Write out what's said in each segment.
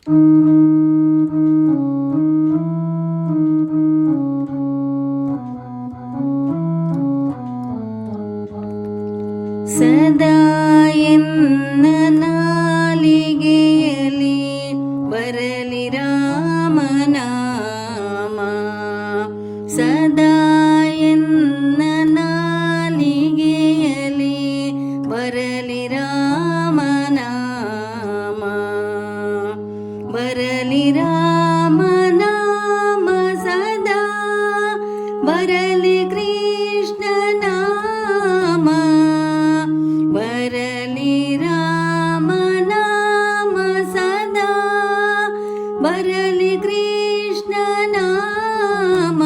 ಸದಾ ಎನ್ನ ನಾಲಿಗೆಯಲ್ಲಿ ಬರಲಿ ರಾಮನಾಮ. ಸದಾ ಎನ್ನ ನಾಲಿಗೆಯಲ್ಲಿ ಬರಲಿ ರಾಮನಾಮ. ಬರಲಿ ರಾಮನಾಮ ಸದಾ, ಬರಲಿ ಕೃಷ್ಣ ನಾಮ. ಬರಲಿ ರಾಮನಾಮ ಸದಾ, ಬರಲಿ ಕೃಷ್ಣ ನಾಮ.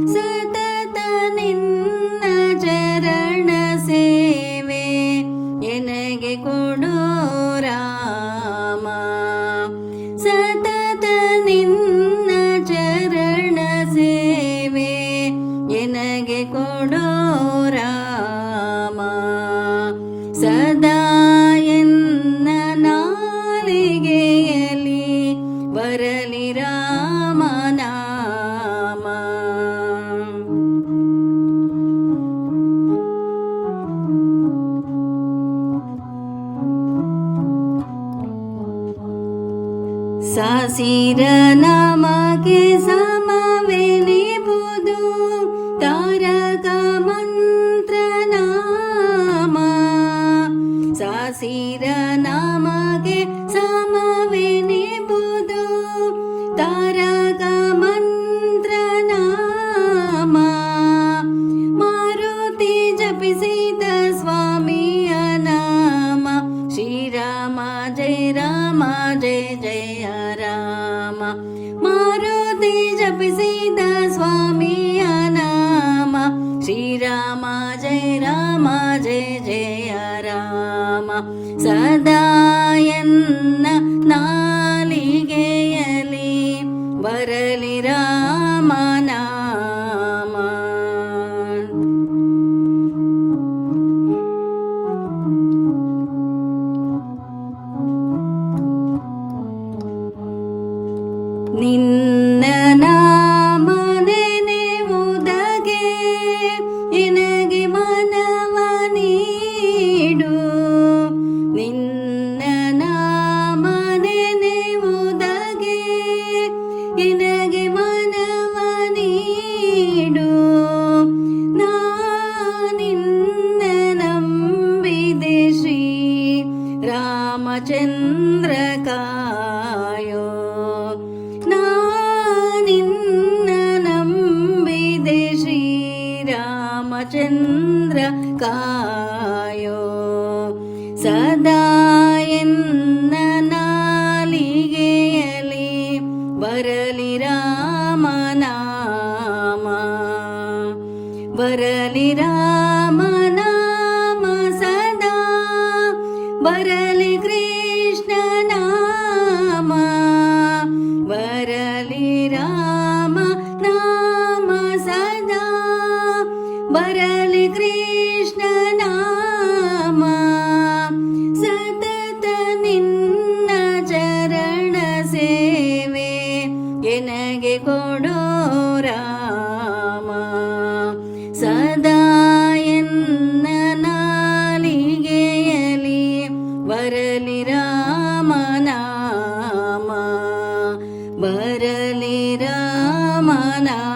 ಸತತ ನಿನ್ನ ಚರಣ ಸೇವೆ ಎನಗೆ ಕೊಡೋ ರಾಮ. ಸತತ ನಿನ್ನ ಚರಣ ಸೇವೆ ಎನಗೆ ಕೊಡೋ ರಾಮ. ಸದಾ ಎನ್ನ ನಾಲಿಗೆಯಲ್ಲಿ ಬರಲಿ ರಾಮನಾಮ. ಸಾಸಿರ ನಾಮಕ್ಕೆ ಸಮವೆನಿಬುದು ತಾರಕ ಮಂತ್ರ ನಾಮ. ಸಾಸಿರ ನಾಮಕ್ಕೆ ಸಮವೆನಿಬುದು ತಾರಕ ಮಂತ್ರ ನಾಮ. ಮಾರುತಿ ಜಪಿಸಿದ ಸ್ವಾಮಿಯ ನಾಮ. ಶ್ರೀರಾಮ ಜಯ ರಾಮ ಜಯ ಜಯ ರಾಮ. ಮಾರುತಿ ಜಪಿಸಿದ ಸ್ವಾಮಿಯ ನಾಮ. ಶ್ರೀರಾಮ ಜಯ ರಾಮ ಜಯ ಜಯ ರಾಮ. ಸದಾ ಎನ್ನ ನಾಲಿಗೆಯಲ್ಲಿ ಬರಲಿ ರಾಮನಾಮ. ನಿನ್ನ ನಾಮ ನೆನೆಯುವುದಕ್ಕೆ ಎನಗೆ ಮನವ ನೀಡು. ನಿನ್ನ ನಾಮ ನೆನೆಯುವುದಕ್ಕೆ ಎನಗೆ ಮನವ ನೀಡು. ನಾನಿನ್ನ ನಂಬಿದೆ ಶ್ರೀ ರಾಮಚಂದ್ರ ಕಾಯೋ. ನಾನಿನ್ನ ನಂಬಿದೆ ಶ್ರೀರಾಮಚಂದ್ರ ಕಾಯೋ. ಸದಾ ಎನ್ನ ನಾಲಿಗೆಯಲ್ಲಿ ಬರಲಿ ರಾಮನಾಮ. ಬರಲಿ ರಾಮನಾಮ ಸದಾ, ಬರಲಿ ಕೃಷ್ಣ ನಾಮ. ಬರಲಿ ರಾಮ ನಾಮ ಸದಾ, ಬರಲಿ ಕೃಷ್ಣ ನಾಮ. ಸತತ ನಿನ್ನ ಚರಣ ಸೇವೆ ಎನಗೆ ಕೊಡೋ ರಾಮ. ಸದಾ ಎನ್ನ ನಾಲಿಗೆಯಲ್ಲಿ ಬರಲಿ ರಾಮನಾಮ. ಬರಲಿ ರಾಮನಾಮ.